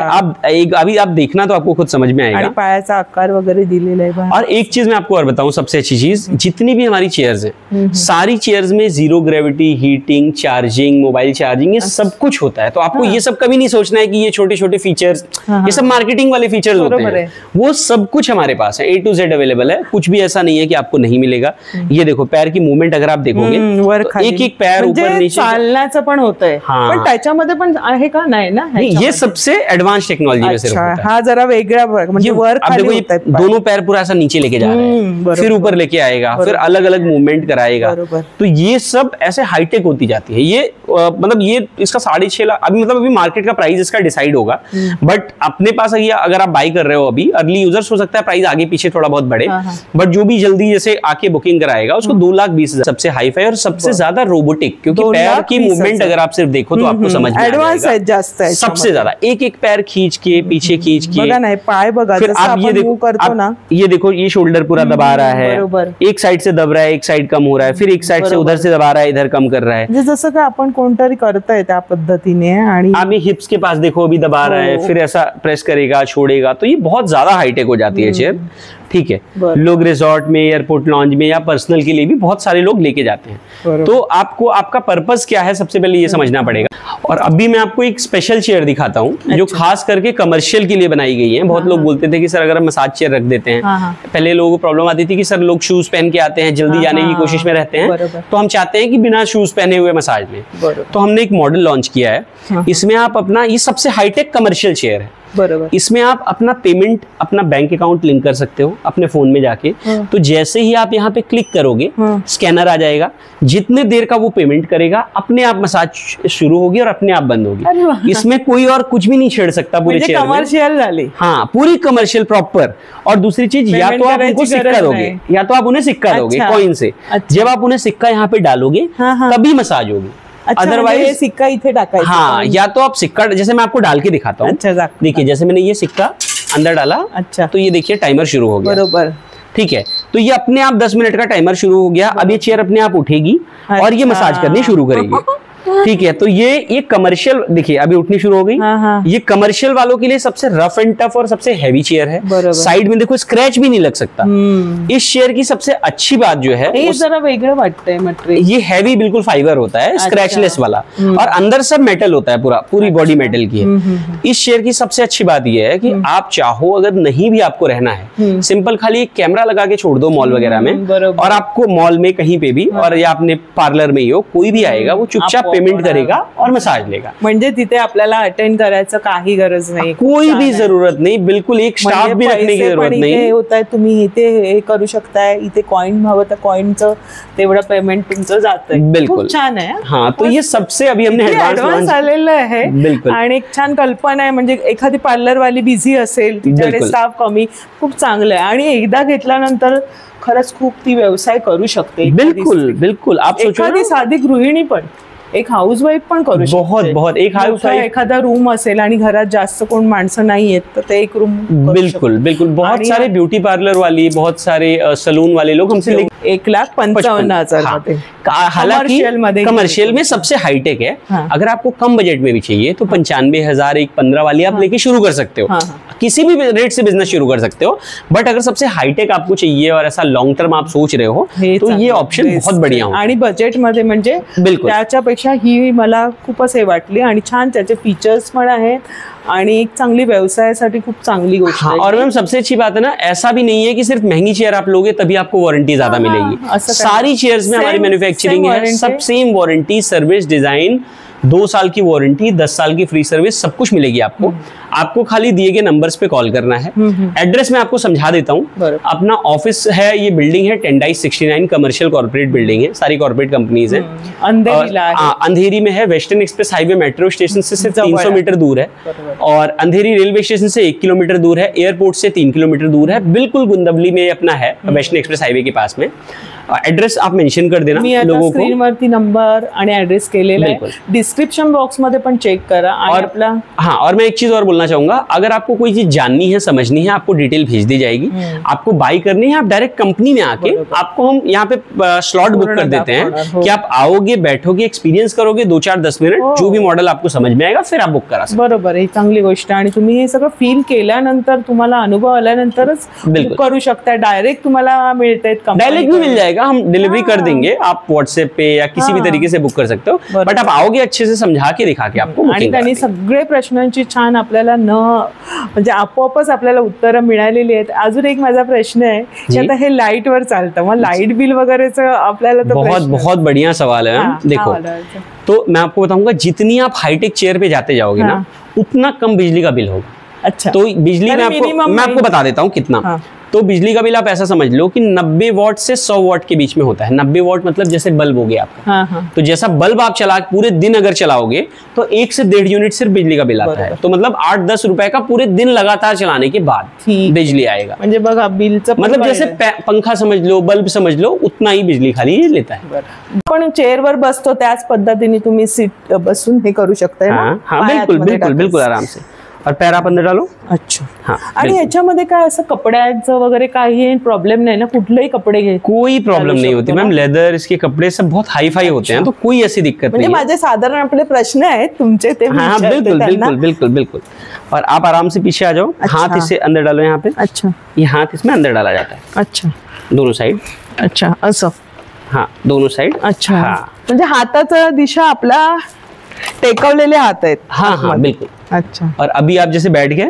अभी आप देखना तो आपको खुद समझ में आएगा। पायाचा आकार वगैरह दिलेला है। और एक चीज मैं आपको और बताऊं, सबसे अच्छी चीज, जितनी भी हमारी चेयर्स हैं, सारी चेयर्स में 0 gravity, heating, charging, mobile charging, ये सब कुछ होता है। तो आपको ये सब कभी नहीं सोचना है कि ये छोटे छोटे फीचर्स, ये सब मार्केटिंग वाले फीचर्स होते हैं। वो सब कुछ हमारे पास है, A to Z अवेलेबल है। कुछ भी ऐसा नहीं है कि आपको नहीं मिलेगा। ये देखो पैर की मूवमेंट अगर आप देखोगे, एक एक पैर ऊपर नीचे चालण्याचं पण होतंय। पण त्याच्यामध्ये पण आहे का? नाही ना, ये सबसे एडवांस टेक्नोलॉजी में सिर्फ होता है। हा जरा वेगळा, म्हणजे वर खाली होता है। दोनों पैर पूरा ऐसा नीचे लेके जा रहे हैं, फिर ऊपर लेके आएगा, फिर अलग अलग मूवमेंट कराएगा। तो ये सब ऐसे हाईटेक होती जाती है। ये मतलब ये इसका 6.5 लाख अभी, मतलब अभी मार्केट का प्राइस इसका डिसाइड होगा। बट अपने पास अगर आप बाई कर रहे हो, अभी अर्ली यूजर्स हो सकता है प्राइस आगे पीछे थोड़ा बहुत बढ़े, बट जो भी जल्दी जैसे आके बुकिंग कराएगा उसको 2,20,000। सबसे हाईफाई और सबसे ज्यादा रोबोटिक, क्योंकि पैर की मूवमेंट अगर आप सिर्फ देखो तो आपको समझ में एडवांस है, जास्त है, सबसे ज्यादा एक एक पैर खींच के पीछे खींच के। बघा ना, पाय बघा, फिर आप ये देखो, करतो ना, ये देखो, ये शोल्डर पूरा दबा रहा है, एक साइड से दब रहा है, एक साइड कम हो रहा है, फिर एक साइड से उधर से दबा रहा है, इधर कम कर रहा है। जसं का आपण कोणतरी करताय त्या पद्धतीने। आणि आप हिप्स के पास देखो, अभी दबा रहा है, फिर ऐसा प्रेस करेगा, छोड़ेगा, तो ये बहुत ज्यादा हाईटेक हो जाती है चेयर। ठीक है, लोग रिजॉर्ट में, एयरपोर्ट लॉन्ज में या पर्सनल के लिए भी बहुत सारे लोग लेके जाते हैं। तो आपको आपका पर्पस क्या है, सबसे पहले ये समझना पड़ेगा। और अभी मैं आपको एक स्पेशल चेयर दिखाता हूँ जो खास करके कमर्शियल के लिए बनाई गई है। बहुत लोग बोलते थे कि सर अगर हम मसाज चेयर रख देते हैं, पहले लोगों को प्रॉब्लम आती थी कि सर लोग शूज पहन के आते हैं, जल्दी जाने की कोशिश में रहते हैं, तो हम चाहते हैं कि बिना शूज पहने हुए मसाज में। तो हमने एक मॉडल लॉन्च किया है। इसमें आप अपना, ये सबसे हाईटेक कमर्शियल चेयर है। इसमें आप अपना पेमेंट, अपना बैंक अकाउंट लिंक कर सकते हो अपने फोन में जाके। तो जैसे ही आप यहाँ पे क्लिक करोगे, स्कैनर आ जाएगा, जितने देर का वो पेमेंट करेगा अपने आप मसाज शुरू होगी और अपने आप बंद होगी। इसमें कोई और कुछ भी नहीं छेड़ सकता पूरे चेयर में। कमर्शियल वाली, हाँ, पूरी कमर्शियल प्रॉपर। और दूसरी चीज, या तो आप उनको सिक्का दोगे, या तो आप उन्हें सिक्का दोगे कॉइन से। जब आप उन्हें सिक्का यहाँ पे डालोगे तभी मसाज होगी। अदरवाइज सिक्का इथे टाकायचा। हाँ, या तो आप सिक्का, जैसे मैं आपको डाल के दिखाता हूँ। अच्छा, देखिए, जैसे मैंने ये सिक्का अंदर डाला, अच्छा, तो ये देखिए टाइमर शुरू हो गया। बरोबर, ठीक है। तो ये अपने आप 10 मिनट का टाइमर शुरू हो गया। अब ये चेयर अपने आप उठेगी और ये मसाज करनी शुरू करेगी। ठीक है, तो ये कमर्शियल, देखिए अभी उठनी शुरू हो गई। ये कमर्शियल वालों के लिए सबसे रफ एंड टफ और सबसे हैवी चेयर है। साइड में देखो स्क्रैच भी नहीं लग सकता। इस चेयर की सबसे अच्छी बात जो है, ये जरा वेगळं वाटतंय मटेरियल। ये हैवी बिल्कुल फाइबर होता है, स्क्रैचलेस वाला, और अंदर सब मेटल होता है, पूरी बॉडी मेटल की है। इस चेयर की सबसे अच्छी बात ये है कि आप चाहो, अगर नहीं भी आपको रहना है, सिंपल खाली एक कैमरा लगा के छोड़ दो मॉल वगैरह में, और आपको मॉल में कहीं पे भी, और या अपने पार्लर में ही हो, कोई भी आएगा वो चुपचाप पेमेंट करेगा और मसाज लेगा। म्हणजे तिथे आपल्याला अटेंड करायचं काही गरज नाही, कोई भी जरूरत नहीं, बिल्कुल एक स्टाफ भी रखने की जरूरत नहीं होत आहे। तुम्ही इथे हे करू शकताय, इथे कॉइन हवं तर कॉइनचं तेवढं पेमेंट तुमचं जातंय, बिल्कुल छान आहे। हाँ, तो ये सबसे अभी हमने ऍडव्हान्स आलेलं आहे बिल्कुल, आणि एक छान कल्पना आहे। म्हणजे एखादी पार्लर वाली बिझी असेल, तिच्याकडे स्टाफ कमी, खूप चांगलं आहे आणि एकदा घेतल्यानंतर खरंच खूप ती व्यवसाय करू शकते। बिल्कुल बिल्कुल, आप सोचो एखादी साधी गृहिणी पण, एक हाऊसवाईफ पण करू शकते। बहुत एक हाऊसवाईफ, एखादा रूम असेल आणि घरात जास्त कोण माणसं नाही आहेत तर ते एक रूम बिल्कुल बिल्कुल, बहुत सारे ब्यूटी पार्लर वाली, बहुत सारे सलून वाले लोग हमसे 1,55,000 हालांकि कमर्शियल में सबसे हाईटेक है। हाँ। अगर आपको कम बजट में भी चाहिए तो 95,000 एक 15 वाली आप लेके शुरू कर सकते हो। हाँ। किसी भी रेट से बिजनेस शुरू कर सकते हो, बट अगर सबसे हाईटेक आपको चाहिए और ऐसा लॉन्ग टर्म आप सोच रहे हो तो ये ऑप्शन बहुत बढ़िया हो। आणि बजेट मध्ये म्हणजे बिल्कुल त्याच्यापेक्षा ही मला खूपच हे वाटली आणि छान त्याचे फीचर्स पण आहेत आणि एक चांगली व्यवसायासाठी खूप चांगली गोष्ट आहे। और मैम सबसे अच्छी बात है ना, ऐसा भी नहीं है कि सिर्फ महंगी चेयर आप लोगे तभी आपको वारंटी ज्यादा मिलेगी। सारी चेयर्स में हमारी मैन्युफैक्चरिंग है, सब सेम वारंटी, सर्विस, डिजाइन, 2 साल की वारंटी, 10 साल की फ्री सर्विस, सब कुछ मिलेगी आपको। आपको खाली दिए गए नंबर्स पे कॉल करना है। एड्रेस मैं आपको समझा देता हूँ। अपना ऑफिस है, ये बिल्डिंग है टेंडाई 69, कमर्शियल कॉर्पोरेट बिल्डिंग है, सारी कॉर्पोरेट कंपनीज है। अंधेरी में है, western express highway metro station से सिर्फ 300 मीटर दूर है, और अंधेरी रेलवे स्टेशन से 1 किलोमीटर दूर है, एयरपोर्ट से 3 किलोमीटर दूर है, बिल्कुल गुंदवली में अपना है, वेस्टर्न एक्सप्रेस हाईवे के पास में। एड्रेस आप मेंशन कर देना लोगों को। स्क्रीनवरती नंबर आणि एड्रेस केलेला आहे, डिस्क्रिप्शन बॉक्स मध्ये पण चेक करा। और अपना हाँ, और मैं एक चीज और बोलना चाहूंगा, अगर आपको कोई चीज जाननी है, समझनी है, आपको डिटेल भेज दी जाएगी। आपको बाई करनी है, आप डायरेक्ट कंपनी में आके, आपको हम यहाँ पे स्लॉट बुक कर देते हैं कि आप आओगे, बैठोगे, एक्सपीरियन्स करोगे 2-4-10 मिनिट, जो भी मॉडल आपको समझ में आएगा फिर आप बुक करा। बरोबर, ही चांगली गोष्ट आहे आणि तुम्ही हे सगळं फील केल्यानंतर, तुम्हाला अनुभव आल्यानंतरच बुक करू शकता। डायरेक्ट तुम्हाला मिळते, डायरेक्ट भी मिल जाएगा, हम डिलीवरी कर देंगे, आप व्हाट्सएप पे या किसी भी तरीके से बुक कर सकते हो, बट आप आओगे अच्छे से समझा के दिखा के आपको। आणि त्यांनी सगळे प्रश्नांची छान आपल्याला म्हणजे आपोआपच आपल्याला उत्तरं मिळालेली आहेत। अजून एक माझा प्रश्न आहे की आता हे लाईट वर चालतं, मग लाईट बिल वगैरेचं आपल्याला तो बहुत बढ़िया सवाल है। देखो, तो मैं आपको बताऊंगा, जितनी आप हाईटेक चेयर पे जाते जाओगे ना, उतना कम बिजली का बिल होगा। अच्छा, तो बिजली मैं आपको बता देता हूँ कितना। तो बिजली का बिल आप ऐसा समझ लो कि 90 वॉट से 100 वॉट के बीच में होता है। 90 वॉट मतलब जैसे बल्ब हो गया आपका, तो जैसा बल्ब आप चला पूरे दिन अगर चलाओगे तो 1 से 1.5 यूनिट सिर्फ बिजली का बिल आता है। तो मतलब 8-10 रुपए का पूरे दिन लगातार चलाने के बाद बिजली आएगा। म्हणजे बघा बिलचं मतलब जैसे पंखा समझ लो, बल्ब समझ लो, उतना ही बिजली खाली ये लेता है। पण चेअरवर बसतो त्याच पद्धतीने तुम्ही सीट बसून हे करू शकताय ना? हाँ, बिल्कुल बिल्कुल बिल्कुल आराम से। और पैर आप अंदर डालो। अच्छा, हाँ। आणि याच्यामध्ये काय असं कपड्यांचं वगैरे काही प्रॉब्लेम नाही ना? कुठलेही कपडे घे, कोई प्रॉब्लम नहीं होती मैम। लेदर, इसके कपड़े सब बहुत हाई फाई होते हैं, तो कोई ऐसी दिक्कत नहीं है। माझे साधारण आपले प्रश्न आहेत तुमचे, ते हाँ, बिल्कुल बिल्कुल बिल्कुल बिल्कुल। और आप आराम से पीछे आ जाओ। हाथ इसे अंदर डालो यहाँ पे। अच्छा, ये हाथ इसमें अंदर डाला जाता है। अच्छा, दोनों साइड। अच्छा, असं, हाँ, दोनों साइड। अच्छा, म्हणजे हाताचा दिशा आपला टेकवलेले हाथ आहेत। हाँ हाँ, बिल्कुल। अच्छा, और अभी आप जैसे बैठ गए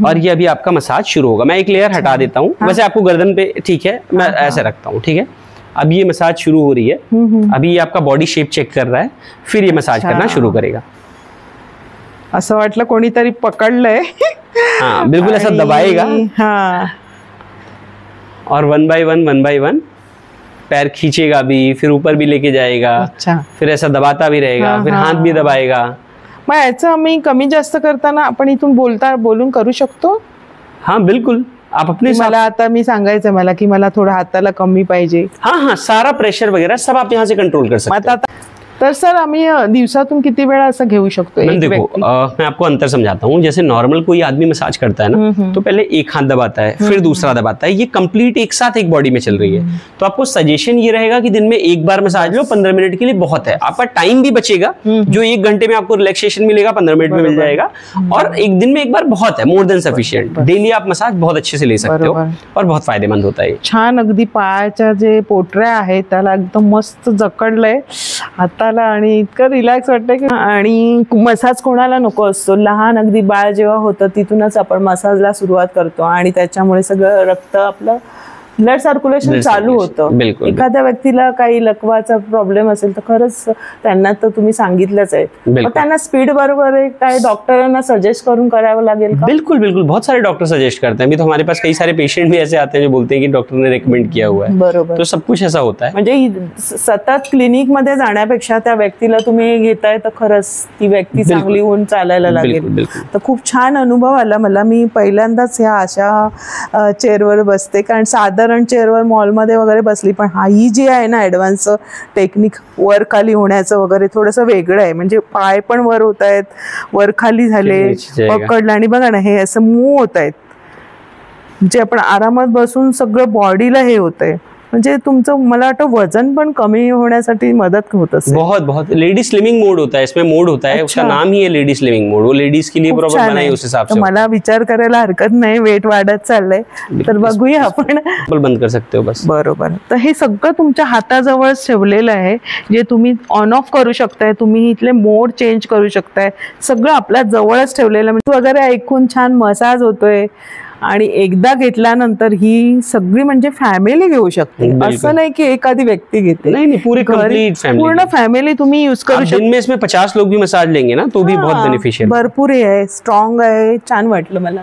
और ये अभी आपका मसाज शुरू होगा। मैं एक लेयर हटा देता हूँ। वैसे आपको गर्दन पे ठीक है, मैं ऐसे रखता हूँ, ठीक है। अब ये मसाज शुरू हो रही है। अभी ये आपका बॉडी शेप चेक कर रहा है, फिर ये मसाज करना शुरू करेगा। असं वाटलं कोणीतरी पकडलंय। हाँ, बिल्कुल ऐसा दबाएगा। हाँ, और 1 बाय 1 पैर खींचेगा भी, फिर ऊपर भी लेके जाएगा। अच्छा, फिर ऐसा दबाता भी रहेगा, फिर हाथ भी दबाएगा। मग याचं आम्ही कमी जास्त करताना आपण इथून बोलून करू शकतो? हाँ, बिल्कुल। आप अपने मला आता मी सांगायचं मला की मला थोडं हाताला कमी पाहिजे। हाँ हाँ, सारा प्रेशर वगैरह सब आप यहाँ से कंट्रोल कर सकते हो। तर सर आम्ही दिवसातून किती वेळा असं घेऊ शकतो? देखो, मैं आपको अंतर समझाता हूँ। जैसे नॉर्मल कोई आदमी मसाज करता है ना, तो पहले एक हाथ दबाता है, फिर दूसरा दबाता है। ये कंप्लीट एक साथ एक बॉडी में चल रही है। तो आपको सजेशन ये रहेगा कि दिन में एक बार मसाज लो, 15 मिनट के लिए बहुत है। आपका टाइम भी बचेगा, जो 1 घंटे में आपको रिलैक्सेशन मिलेगा 15 मिनट में मिल जाएगा। और एक दिन में एक बार बहुत है, मोर देन सफिशियंट। डेली आप मसाज बहुत अच्छे से ले सकते हो और बहुत फायदेमंद होता है। छान, अगदी पायाच्या जे पोटऱ्या आहेत त्याला एकदम मस्त जकडलंय हाताला आणि इतकं रिलॅक्स वाटतं की। आणि मसाज कोणाला नको असतो? लहान अगदी बाळ जेव्हा होतं तिथूनच आपण मसाजला सुरुवात करतो आणि त्याच्यामुळे सगळं रक्त आपलं ब्लड सर्क्युलेशन चालू होतं. बिलकुल. एखाद्या व्यक्तीला काही लकवाचा प्रॉब्लेम असेल तर खरंच त्यांना तर तुम्ही सांगितलंच आहे. मग त्यांना स्पीड बरोबर आहे काय डॉक्टरांना सजेस्ट करून करावं लागेल का? बिल्कुल बिल्कुल, बहुत सारे डॉक्टर सजेस्ट करते हैं. अभी तो हमारे पास कई सारे पेशेंट भी ऐसे आते हैं जो बोलते हैं कि डॉक्टर ने रेकमेंड किया हुआ है. बरोबर. तो सब कुछ ऐसा होता है. म्हणजे सतत क्लिनिक मध्ये जाण्यापेक्षा त्या व्यक्तीला तुम्ही घेताय तर खरंच ती व्यक्ती चांगली होऊन चालायला लागेल. तर खूप छान अनुभव आला मला. मी पहिल्यांदाच ह्या अशा चेअरवर बसते, कारण साधारण चेअरवर मॉलमध्ये वगैरे बसली, पण ही जी आहे ना ॲडव्हान्स टेक्निक वर खाली होण्याचं वगैरे थोडंसं वेगळं आहे. म्हणजे पाय पण वर होत आहेत, वर खाली झाले, पकडलं आणि बघा ना हे असं मूव होत आहेत. म्हणजे आपण आरामात बसून सगळं बॉडीला हे होत आहे. म्हणजे तुमचं मला वाटतं वजन पण कमी होण्यासाठी मदत होत असेल. बहुत बहुत. लेडी स्लिमिंग मोड होता है, इसमें मोड होता है. उसका नाम ही है लेडी स्लिमिंग मोड. वो लेडीज के लिए प्रॉपर बना है उस हिसाब से. मला विचार करायला हरकत नाही, वेट वाढत चाललंय तर बघूया आपण. बंद कर सकते हो बस. बरोबर. तर हे सगळं तुमच्या हाताजवळच ठेवलेलं आहे, जे तुम्ही ऑन ऑफ करू शकताय. तुम्ही इथले मोड चेंज करू शकताय. सगळं आपल्या जवळच ठेवलेलं. म्हणजे वगैरे ऐकून छान मसाज होतोय आणि एकदा घेतल्यानंतर ही सगळी म्हणजे फॅमिली घेऊ शकते. असं नाही की एखादी व्यक्ती घेते. नहीं, पूरी कंप्लीट फैमिली, पूर्ण फॅमिली तुम्ही यूज करू शकता. दिन में इसमें 50 लोग भी मसाज लेंगे ना तो भी बहुत बेनिफिशियल. भरपूर आहे, स्ट्रॉंग आहे, छान वाटलं मला.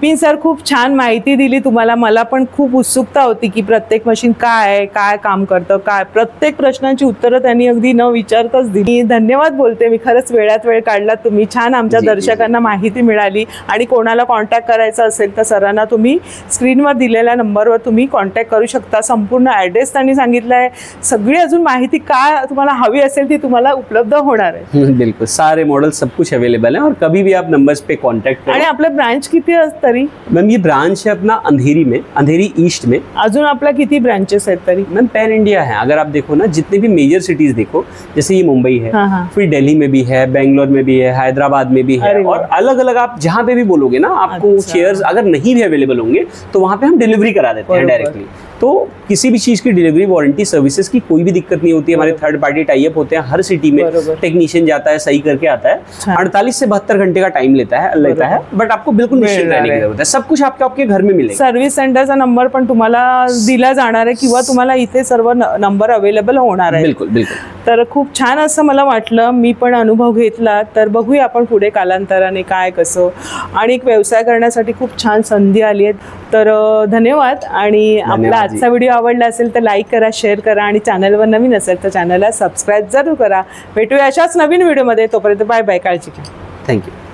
पिन सर खूप छान माहिती दिली तुम्हाला. मला पण खूप उत्सुकता होती की प्रत्येक मशीन काय आहे, काय काम करतं, काय प्रत्येक प्रश्नांची उत्तरं त्यांनी अगदी न विचारताच दिली. धन्यवाद बोलते मी. खरंच वेळात वेळ काढला तुम्ही. छान आमच्या दर्शकांना माहिती मिळाली. आणि कोणाला कॉन्टॅक्ट करायचं असेल तर सरांना तुम्ही स्क्रीनवर दिलेल्या नंबरवर तुम्ही कॉन्टॅक्ट करू शकता. संपूर्ण ॲड्रेस त्यांनी सांगितला आहे. सगळी अजून माहिती काय तुम्हाला हवी असेल ती तुम्हाला उपलब्ध होणार आहे. बिल्कुल, सारे मॉडल सब कुछ अवेलेबल है और कभी भी आप नंबर्स पे कॉन्टैक्ट करें. आणि आपलं ब्रांच किती तरी? मैम ये ब्रांच है अपना अंधेरी में, अंधेरी ईस्ट में. अजून आपला किती ब्रांचेस आहेत तरी? मैम पैन इंडिया है. अगर आप देखो ना जितने भी मेजर सिटीज देखो, जैसे ये मुंबई है, फिर दिल्ली में भी है, बेंगलोर में भी है, हैदराबाद में भी है, और अलग अलग आप जहाँ पे भी बोलोगे ना आपको चेयर्स अगर नहीं भी अवेलेबल होंगे तो वहाँ पे हम डिलीवरी करा देते हैं डायरेक्टली. तो किसी भी चीज की डिलीवरी, वारंटी, सर्विसेज की कोई भी दिक्कत नहीं होती है. हमारे थर्ड पार्टी टाई अप होते हैं हर सिटी में. टेक्नीशियन जाता है, सही करके आता है. 48 से 72 घंटे का टाइम लेता है, बट आपको बिल्कुल निश्चिंत रहने की जरूरत है. सब कुछ आपके घर में मिलेगा. सर्व्हिस सेंटरचा नंबर पण तुम्हाला दिला जाणार आहे किंवा तुम्हाला इथे सर्व नंबर अवेलेबल होणार आहे. बिल्कुल बिल्कुल. तर खूप छान असं मला वाटलं. मी पण अनुभव घेतला. तर बघूया आपण पुढे कालांतराने काय कसं. आणि एक व्यवसाय करण्यासाठी खूप छान संधी आली आहे. तर धन्यवाद. आणि आपला आजचा व्हिडिओ आवडला असेल तर लाईक करा, शेअर करा, आणि चॅनलवर नवीन असेल तर चॅनलला सबस्क्राईब जरूर करा. भेटूया अशाच नवीन व्हिडिओमध्ये. तोपर्यंत बाय बाय. काळजी घ्या. थँक्यू.